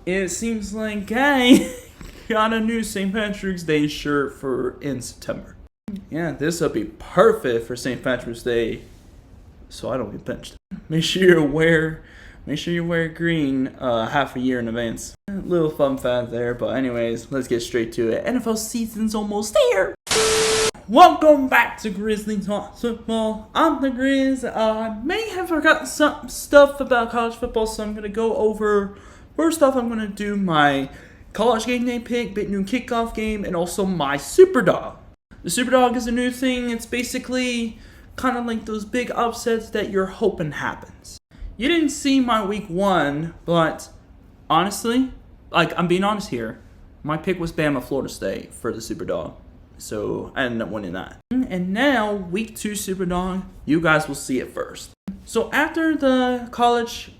it seems like I got a new St. Patrick's Day shirt for in September. Yeah, this will be perfect for St. Patrick's Day, so I don't get pinched. Make sure you wear green half a year in advance. A little fun fact there, but anyways, let's get straight to it. NFL season's almost here. Welcome back to Grizzly Talk Football. I'm the Grizz. I may have forgotten some stuff about college football, so I'm gonna go over. First off, I'm gonna do my college game day pick, big new kickoff game, and also my Superdog. The Superdog is a new thing. It's basically kind of like those big upsets that you're hoping happens. You didn't see my week 1, but honestly, I'm being honest here, my pick was Bama, Florida State for the Superdog. So I ended up winning that. And now, week 2 Superdog, you guys will see it first. So after the college,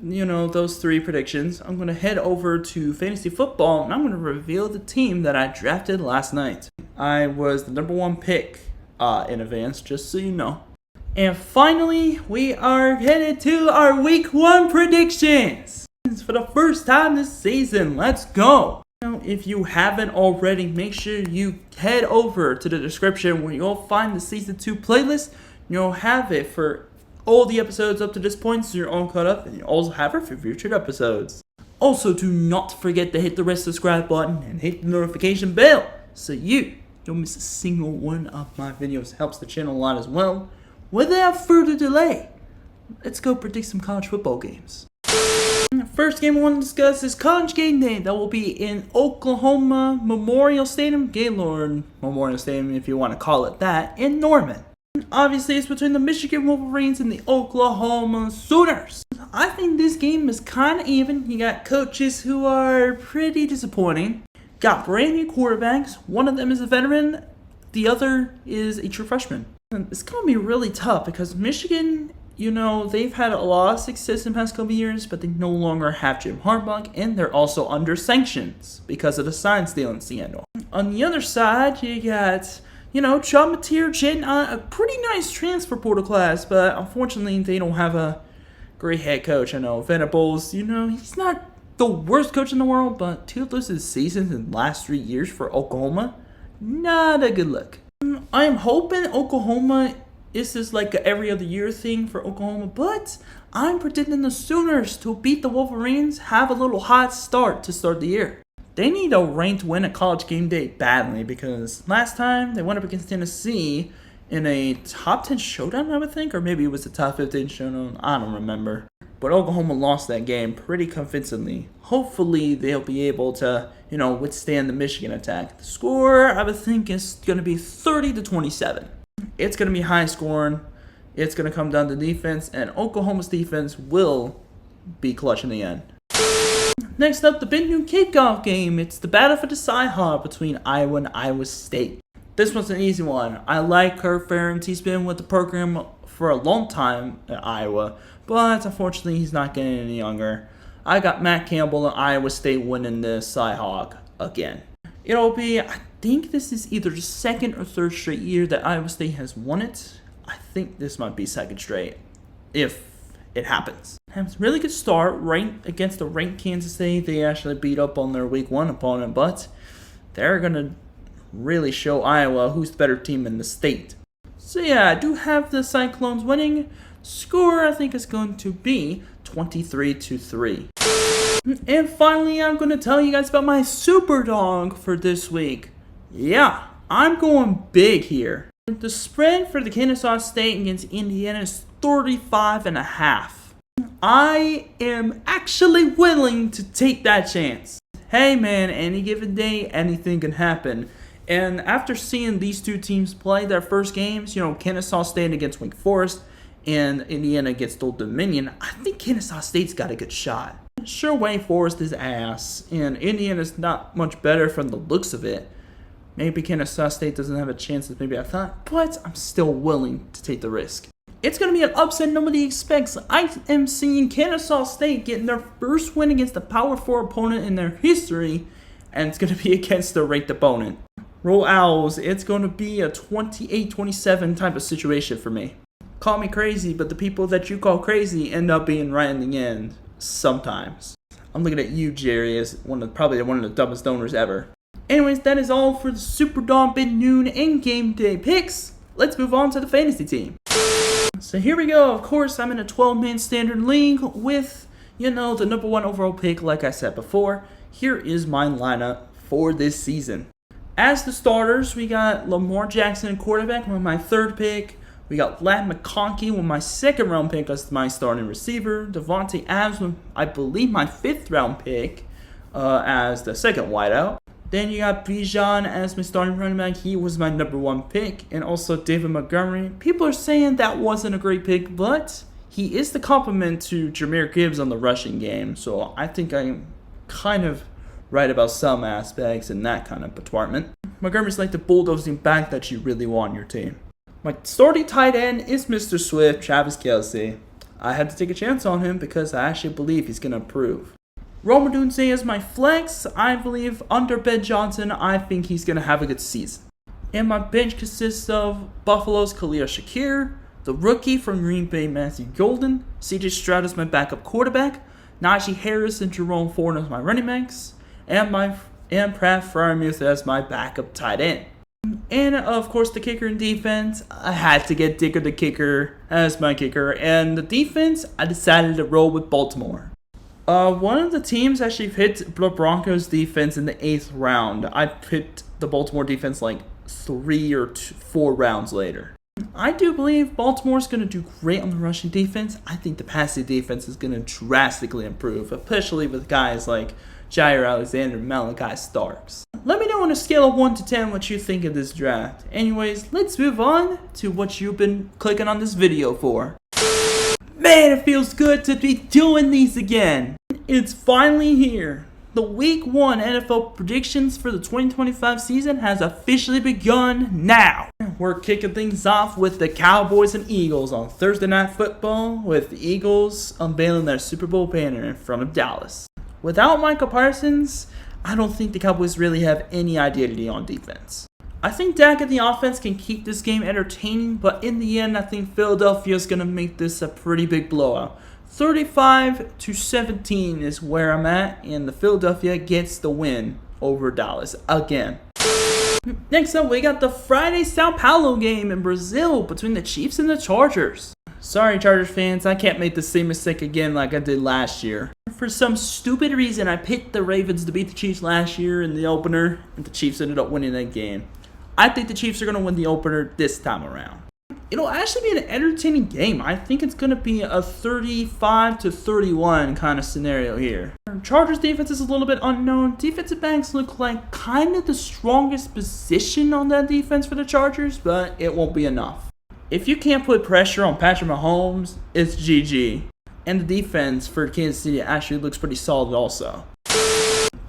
those 3 predictions, I'm going to head over to fantasy football and I'm going to reveal the team that I drafted last night. I was the number 1 pick in advance, just so you know. And finally, we are headed to our week 1 predictions. For the first time this season, let's go. Now, if you haven't already, make sure you head over to the description where you'll find the season 2 playlist. You'll have it for all the episodes up to this point, so you're all caught up, and you also have it for future episodes. Also, do not forget to hit the red subscribe button and hit the notification bell so you don't miss a single one of my videos. It helps the channel a lot as well. Without further delay, let's go predict some college football games. The first game I want to discuss is College Game Day. That will be in Oklahoma Memorial Stadium, Gaylord Memorial Stadium if you want to call it that, in Norman. Obviously, it's between the Michigan Wolverines and the Oklahoma Sooners. I think this game is kind of even. You got coaches who are pretty disappointing. Got brand new quarterbacks. One of them is a veteran. The other is a true freshman. And it's going to be really tough because Michigan, they've had a lot of success in the past couple years, but they no longer have Jim Harbaugh, and they're also under sanctions because of the sign stealing scandal. On the other side, you got, John Mateer getting a pretty nice transfer portal class, but unfortunately, they don't have a great head coach. I know Venables, he's not the worst coach in the world, but 2 of those seasons in the last 3 years for Oklahoma, not a good look. I am hoping Oklahoma is just like a every other year thing for Oklahoma, but I'm predicting the Sooners to beat the Wolverines, have a little hot start to start the year. They need a ranked win at College Game Day badly because last time they went up against Tennessee in a top 10 showdown, I would think, or maybe it was a top 15 showdown, I don't remember. But Oklahoma lost that game pretty convincingly. Hopefully they'll be able to, withstand the Michigan attack. The score, I would think, is going to be 30-27. It's going to be high scoring. It's going to come down to defense, and Oklahoma's defense will be clutch in the end. Next up, the big new kickoff game. It's the battle for the Cy-Hawk between Iowa and Iowa State. This one's an easy one. I like Kirk Ferentz. He's been with the program for a long time at Iowa, but unfortunately he's not getting any younger. I got Matt Campbell and Iowa State winning the Cy-Hawk again. It'll be, I think this is either the 2nd or 3rd straight year that Iowa State has won it. I think this might be 2nd straight, if it happens. Has a really good start right against the ranked Kansas State. They actually beat up on their week 1 opponent, but they're going to really show Iowa who's the better team in the state. So yeah, I do have the Cyclones winning. Score, I think, is going to be 23-3. And finally, I'm going to tell you guys about my Superdog for this week. Yeah, I'm going big here. The spread for the Kennesaw State against Indiana is 35.5. I am actually willing to take that chance. Hey man, any given day, anything can happen. And after seeing these 2 teams play their first games, Kennesaw State against Wake Forest and Indiana against Old Dominion, I think Kennesaw State's got a good shot. Sure, Wake Forest is ass, and Indiana's not much better from the looks of it. Maybe Kennesaw State doesn't have a chance as maybe I thought, but I'm still willing to take the risk. It's going to be an upset nobody expects. I am seeing Kennesaw State getting their first win against the Power 4 opponent in their history, and it's going to be against a ranked opponent. Roll Owls, it's going to be a 28-27 type of situation for me. Call me crazy, but the people that you call crazy end up being right in the end, sometimes. I'm looking at you, Jerry, as probably one of the dumbest owners ever. Anyways, that is all for the Superdog Big Noon and Game Day picks. Let's move on to the fantasy team. So here we go. Of course, I'm in a 12-man standard league with, the number 1 overall pick, like I said before. Here is my lineup for this season. As the starters, we got Lamar Jackson, quarterback, with my 3rd pick. We got Lat McConkey with my 2nd round pick as my starting receiver. Devontae Adams with, I believe, my 5th round pick as the 2nd wideout. Then you got Bijan as my starting running back. He was my number 1 pick. And also David Montgomery. People are saying that wasn't a great pick, but he is the complement to Jahmyr Gibbs on the rushing game. So I think I'm kind of right about some aspects in that kind of department. Montgomery's like the bulldozing back that you really want on your team. My starting tight end is Mr. Swift, Travis Kelce. I had to take a chance on him because I actually believe he's going to improve. Rome Odunze is my flex. I believe under Ben Johnson, I think he's going to have a good season. And my bench consists of Buffalo's Khalil Shakir, the rookie from Green Bay, Matthew Golden, CJ Stroud is my backup quarterback, Najee Harris and Jerome Ford as my running backs, and Pratt Freiermuth as my backup tight end. And, of course, the kicker and defense, I had to get Dicker the kicker as my kicker. And the defense, I decided to roll with Baltimore. One of the teams actually picked the Broncos defense in the 8th round. I picked the Baltimore defense like 3 or 4 rounds later. I do believe Baltimore's going to do great on the rushing defense. I think the passing defense is going to drastically improve, especially with guys like Jair Alexander and Malachi Starks. Let me know on a scale of 1 to 10 what you think of this draft. Anyways, let's move on to what you've been clicking on this video for. Man, it feels good to be doing these again. It's finally here. The Week 1 NFL predictions for the 2025 season has officially begun now. We're kicking things off with the Cowboys and Eagles on Thursday Night Football, with the Eagles unveiling their Super Bowl banner in front of Dallas. Without Micah Parsons, I don't think the Cowboys really have any identity on defense. I think Dak and the offense can keep this game entertaining, but in the end, I think Philadelphia is going to make this a pretty big blowout. 35-17 is where I'm at, and the Philadelphia gets the win over Dallas again. Next up, we got the Friday Sao Paulo game in Brazil between the Chiefs and the Chargers. Sorry, Chargers fans, I can't make the same mistake again like I did last year. For some stupid reason, I picked the Ravens to beat the Chiefs last year in the opener, and the Chiefs ended up winning that game. I think the Chiefs are going to win the opener this time around. It'll actually be an entertaining game. I think it's going to be a 35-31 kind of scenario here. Chargers defense is a little bit unknown. Defensive backs look like kind of the strongest position on that defense for the Chargers, but it won't be enough. If you can't put pressure on Patrick Mahomes, it's GG. And the defense for Kansas City actually looks pretty solid also.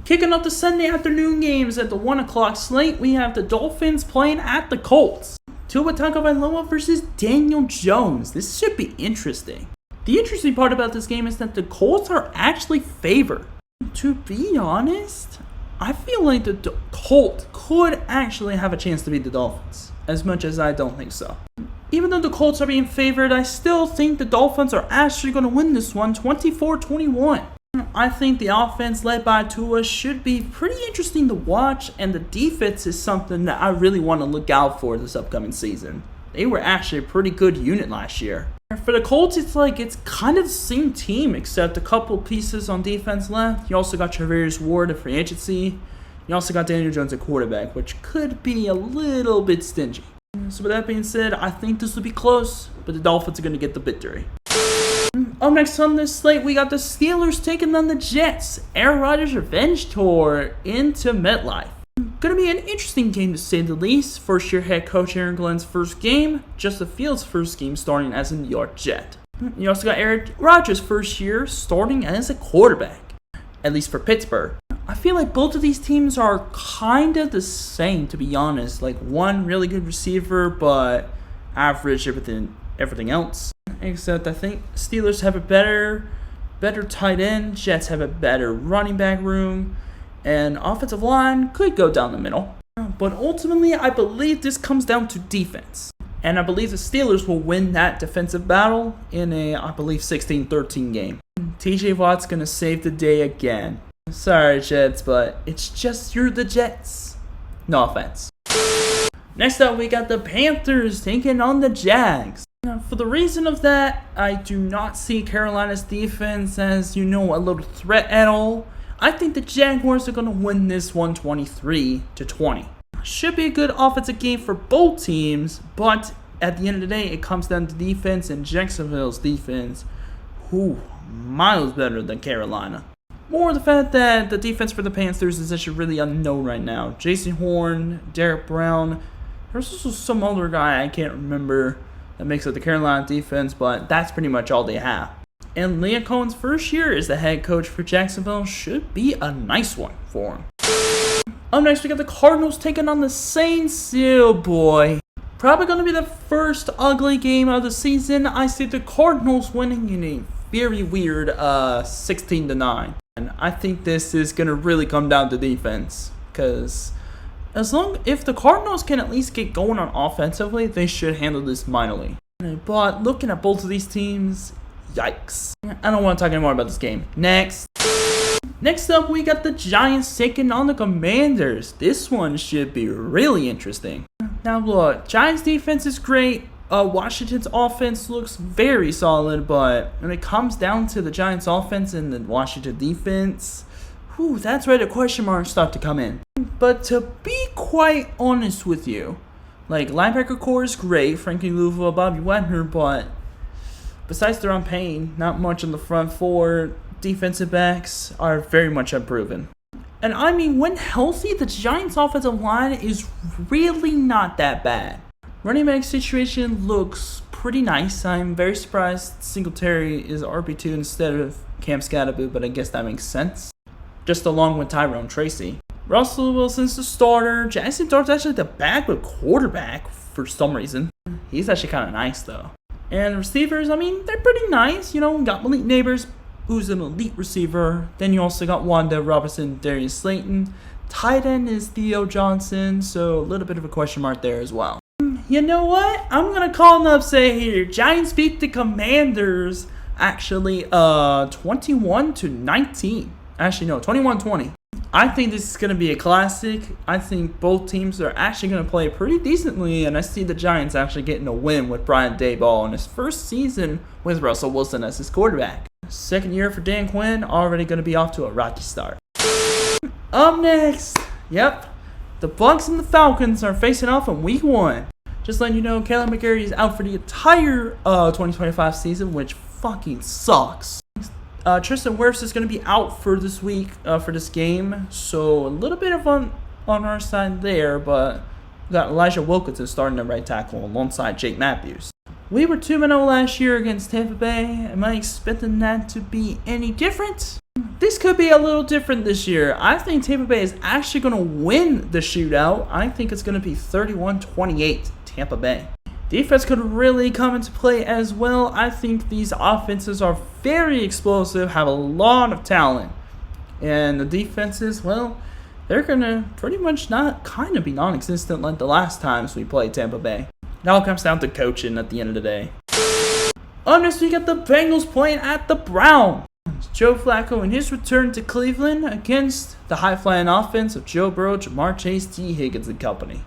Kicking off the Sunday afternoon games at the 1 o'clock slate, we have the Dolphins playing at the Colts. Tua Tagovailoa versus Daniel Jones. This should be interesting. The interesting part about this game is that the Colts are actually favored. To be honest, I feel like the Colts could actually have a chance to beat the Dolphins, as much as I don't think so. Even though the Colts are being favored, I still think the Dolphins are actually going to win this one 24-21. I think the offense led by Tua should be pretty interesting to watch, and the defense is something that I really want to look out for this upcoming season. They were actually a pretty good unit last year. For the Colts, it's kind of the same team, except a couple pieces on defense left. You also got Travis Ward at free agency. You also got Daniel Jones at quarterback, which could be a little bit stingy. So with that being said, I think this will be close, but the Dolphins are going to get the victory. Up next on this slate, we got the Steelers taking on the Jets. Aaron Rodgers' revenge tour into MetLife. Gonna be an interesting game to say the least. First year head coach Aaron Glenn's first game, Justin Fields' first game starting as a New York Jet. You also got Aaron Rodgers' first year starting as a quarterback, at least for Pittsburgh. I feel like both of these teams are kind of the same, to be honest. Like one really good receiver, but average everything else. Except I think Steelers have a better tight end. Jets have a better running back room. And offensive line could go down the middle. But ultimately, I believe this comes down to defense. And I believe the Steelers will win that defensive battle in a, I believe, 16-13 game. TJ Watt's gonna save the day again. Sorry, Jets, but it's just you're the Jets. No offense. Next up, we got the Panthers taking on the Jags. Now, for the reason of that, I do not see Carolina's defense as, a little threat at all. I think the Jaguars are going to win this one 23-20. Should be a good offensive game for both teams, but at the end of the day, it comes down to defense, and Jacksonville's defense, miles better than Carolina. More the fact that the defense for the Panthers is actually really unknown right now. Jason Horn, Derek Brown, there's also some other guy I can't remember that makes up the Carolina defense, but that's pretty much all they have. And Leah Cohen's first year as the head coach for Jacksonville should be a nice one for him. Up next, we got the Cardinals taking on the Saints. Oh boy. Probably going to be the first ugly game of the season. I see the Cardinals winning in a very weird 16-9. And I think this is going to really come down to defense. Because if the Cardinals can at least get going on offensively, they should handle this minorly. But looking at both of these teams, yikes. I don't want to talk anymore about this game. Next up, we got the Giants taking on the Commanders. This one should be really interesting. Now look, Giants defense is great. Washington's offense looks very solid, but when it comes down to the Giants offense and the Washington defense, that's where the question marks start to come in. But to be quite honest with you, linebacker core is great, Frankie Louisville, Bobby Wagner, but besides Deron Payne, not much on the front four. Defensive backs are very much unproven. And I mean, when healthy, the Giants' offensive line is really not that bad. Running back situation looks pretty nice. I'm very surprised Singletary is RB2 instead of Cam Scatterboot, but I guess that makes sense. Just along with Tyrone Tracy. Russell Wilson's the starter. Jackson Dart's actually the backup quarterback for some reason. He's actually kind of nice though. And receivers, I mean, they're pretty nice. We got Malik Neighbors, who's an elite receiver. Then you also got Wanda Robinson, Darius Slayton. Tight end is Theo Johnson, so a little bit of a question mark there as well. You know what? I'm going to call an upset here. Giants beat the Commanders, actually, 21-19. Actually, no, 21-20. I think this is going to be a classic. I think both teams are actually going to play pretty decently, and I see the Giants actually getting a win with Brian Daboll in his first season with Russell Wilson as his quarterback. Second year for Dan Quinn, already going to be off to a rocky start. Up next, the Bucs and the Falcons are facing off in Week 1. Just letting you know, Kalen McGarry is out for the entire 2025 season, which fucking sucks. Tristan Wirfs is going to be out for this week, for this game, so a little bit of on our side there, but we got Elijah Wilkinson starting at right tackle alongside Jake Matthews. We were 2-0 last year against Tampa Bay. Am I expecting that to be any different? This could be a little different this year. I think Tampa Bay is actually going to win the shootout. I think it's going to be 31-28 Tampa Bay. Defense could really come into play as well. I think these offenses are very explosive, have a lot of talent. And the defenses, they're going to pretty much be non-existent like the last times we played Tampa Bay. It all comes down to coaching at the end of the day. Up next, we got the Bengals playing at the Browns. Joe Flacco in his return to Cleveland against the high-flying offense of Joe Burrow, Jamar Chase, T. Higgins, and company.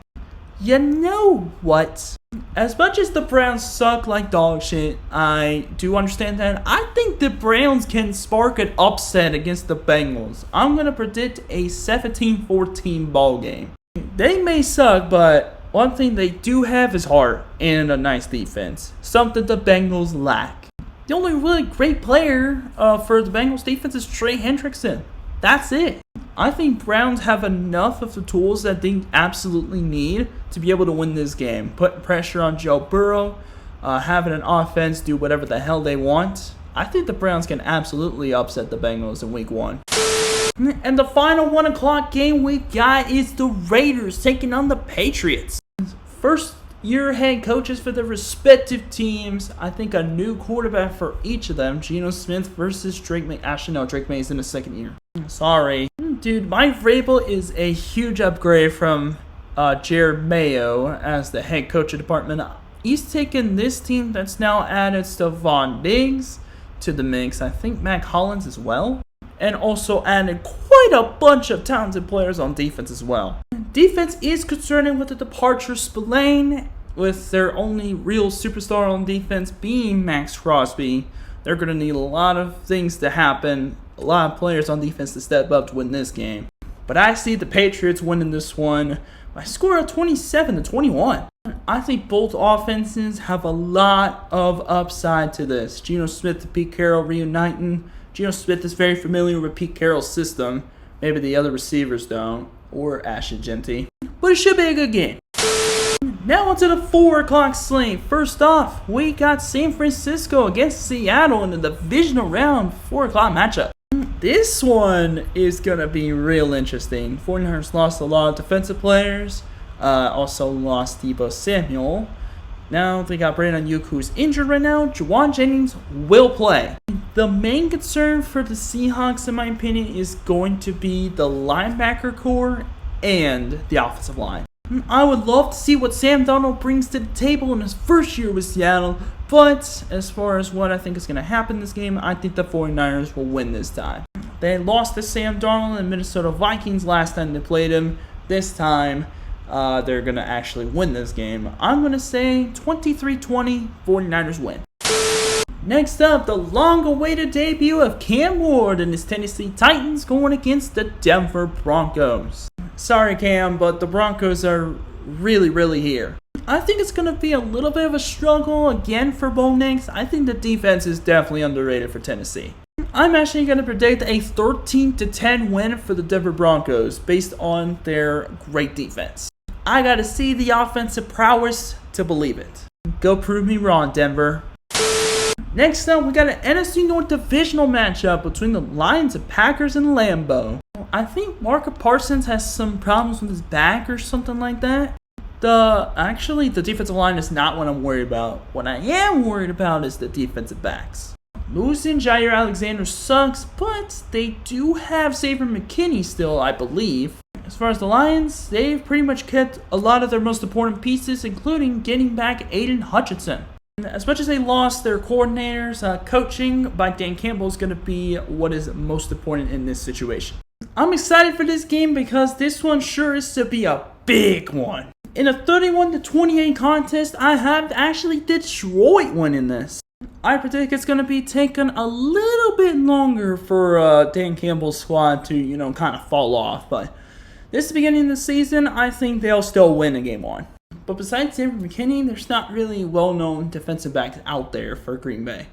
You know what? As much as the Browns suck like dog shit, I do understand that. I think the Browns can spark an upset against the Bengals. I'm going to predict a 17-14 ball game. They may suck, but one thing they do have is heart and a nice defense. Something the Bengals lack. The only really great player for the Bengals defense is Trey Hendrickson. That's it. I think Browns have enough of the tools that they absolutely need to be able to win this game. Putting pressure on Joe Burrow, having an offense do whatever the hell they want. I think the Browns can absolutely upset the Bengals in Week 1. And the final 1 o'clock game we got is the Raiders taking on the Patriots. First year head coaches for the respective teams. I think a new quarterback for each of them. Geno Smith versus Drake May. Actually, no, Drake May is in his second year. Sorry. Dude, Mike Vrabel is a huge upgrade from Jared Mayo as the head coach of the department. He's taken this team that's now added Stephon Diggs, to the mix. I think Mac Hollins as well. And also added quite a bunch of talented players on defense as well. Defense is concerning with the departure of Spillane, with their only real superstar on defense being Max Crosby. They're going to need a lot of things to happen, a lot of players on defense to step up to win this game. But I see the Patriots winning this one by a score of 27-21. I think both offenses have a lot of upside to this. Geno Smith and Pete Carroll reuniting. Geno Smith is very familiar with Pete Carroll's system. Maybe the other receivers don't, or Ashton Genty. But it should be a good game. Now onto the 4 o'clock slate. First off, we got San Francisco against Seattle in the divisional round 4 o'clock matchup. This one is going to be real interesting. 49ers lost a lot of defensive players. Also lost Deebo Samuel. Now they got Brandon Ayuk, who's injured right now. Juwan Jennings will play. The main concern for the Seahawks, in my opinion, is going to be the linebacker core and the offensive line. I would love to see what Sam Darnold brings to the table in his first year with Seattle, but as far as what I think is going to happen in this game, I think the 49ers will win this time. They lost to Sam Darnold and Minnesota Vikings last time they played him. This time, they're going to actually win this game. I'm going to say 23-20, 49ers win. Next up, the long-awaited debut of Cam Ward and his Tennessee Titans going against the Denver Broncos. Sorry, Cam, but the Broncos are really here. I think it's going to be a little bit of a struggle again for Bo Nix. I think the defense is definitely underrated for Tennessee. I'm actually going to predict a 13-10 win for the Denver Broncos based on their great defense. I got to see the offensive prowess to believe it. Go prove me wrong, Denver. Next up, we got an NFC North divisional matchup between the Lions and Packers in Lambeau. I think Marco Parsons has some problems with his back or something like that. Actually, the defensive line is not what I'm worried about. What I am worried about is the defensive backs. Losing Jair Alexander sucks, but they do have Xavier McKinney still, I believe. As far as the Lions, they've pretty much kept a lot of their most important pieces, including getting back Aiden Hutchinson. As much as they lost their coordinators, coaching by Dan Campbell is going to be what is most important in this situation. I'm excited for this game because this one sure is to be a big one. In a 31-28 contest, I have actually Detroit winning this. I predict it's going to be taking a little bit longer for Dan Campbell's squad to, kind of fall off. But this is the beginning of the season. I think they'll still win in game 1. But besides Xavier McKinney, there's not really well-known defensive backs out there for Green Bay.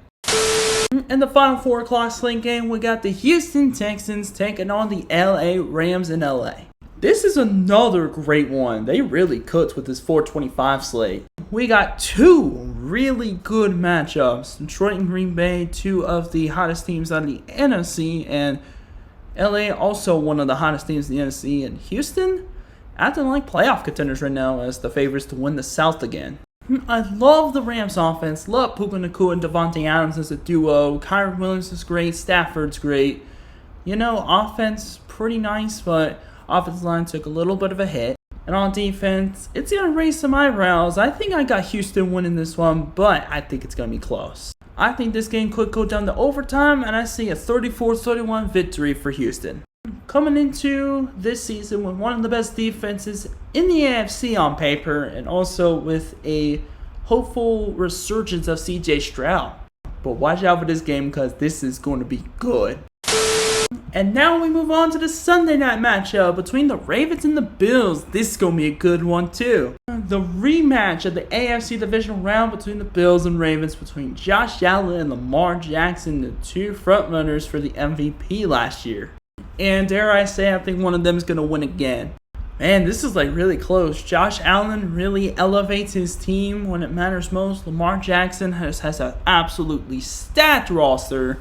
In the final 4 o'clock slate game, we got the Houston Texans taking on the LA Rams in LA. This is another great one. They really cooked with this 425 slate. We got 2 really good matchups. Detroit and Green Bay, 2 of the hottest teams on the NFC, and LA also one of the hottest teams in the NFC, and Houston acting like playoff contenders right now as the favorites to win the South again. I love the Rams offense. Love Puka Nacua and Devontae Adams as a duo. Kyron Williams is great. Stafford's great. Offense pretty nice, but offensive line took a little bit of a hit. And on defense, it's going to raise some eyebrows. I think I got Houston winning this one, but I think it's going to be close. I think this game could go down to overtime, and I see a 34-31 victory for Houston. Coming into this season with one of the best defenses in the AFC on paper, and also with a hopeful resurgence of CJ Stroud. But watch out for this game because this is going to be good. And now we move on to the Sunday night matchup between the Ravens and the Bills. This is going to be a good one too. The rematch of the AFC divisional round between the Bills and Ravens, between Josh Allen and Lamar Jackson, the 2 frontrunners for the MVP last year. And dare I say, I think one of them is going to win again. Man, this is really close. Josh Allen really elevates his team when it matters most. Lamar Jackson has an absolutely stacked roster.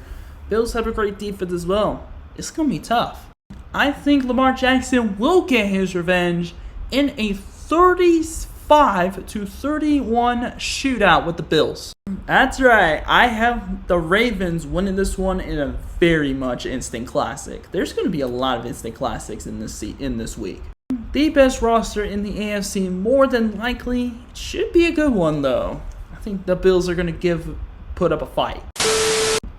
Bills have a great defense as well. It's going to be tough. I think Lamar Jackson will get his revenge in a 35-31 shootout with the Bills. That's right. I have the Ravens winning this one in a very much instant classic. There's going to be a lot of instant classics in this week. The best roster in the AFC more than likely. Should be a good one though. I think the Bills are going to put up a fight.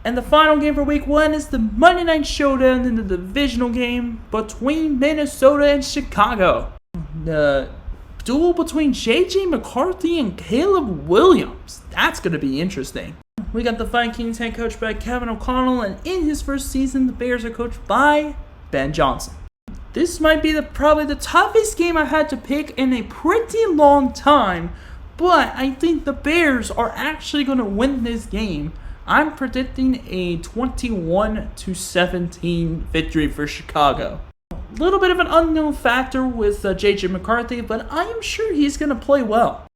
And the final game for week 1 is the Monday Night Showdown in the divisional game between Minnesota and Chicago. The duel between J.J. McCarthy and Caleb Williams. That's going to be interesting. We got the Vikings head coach by Kevin O'Connell, and in his first season, the Bears are coached by Ben Johnson. This might be probably the toughest game I've had to pick in a pretty long time, but I think the Bears are actually going to win this game. I'm predicting a 21-17 victory for Chicago. A little bit of an unknown factor with J.J. McCarthy, but I am sure he's going to play well.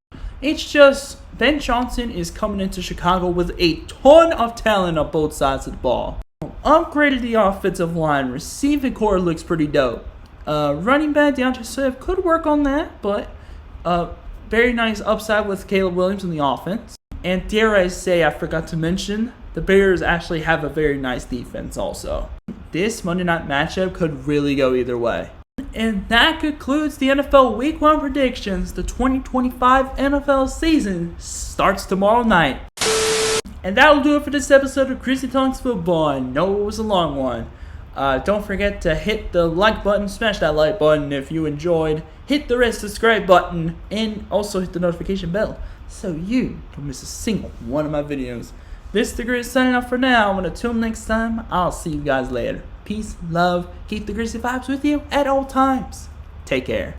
It's just Ben Johnson is coming into Chicago with a ton of talent on both sides of the ball. Upgraded the offensive line. Receiving core looks pretty dope. Running back DeAndre Swift could work on that, but very nice upside with Caleb Williams in the offense. And dare I say, I forgot to mention, the Bears actually have a very nice defense also. This Monday night matchup could really go either way. And that concludes the NFL Week 1 predictions. The 2025 NFL season starts tomorrow night. And that'll do it for this episode of Chrissy Talks Football. I know it was a long one. Don't forget to hit the like button, smash that like button if you enjoyed. Hit the red subscribe button, and also hit the notification bell so you don't miss a single one of my videos. This is the Grizz signing off for now, and until next time, I'll see you guys later. Peace, love, keep the Grizzly vibes with you at all times. Take care.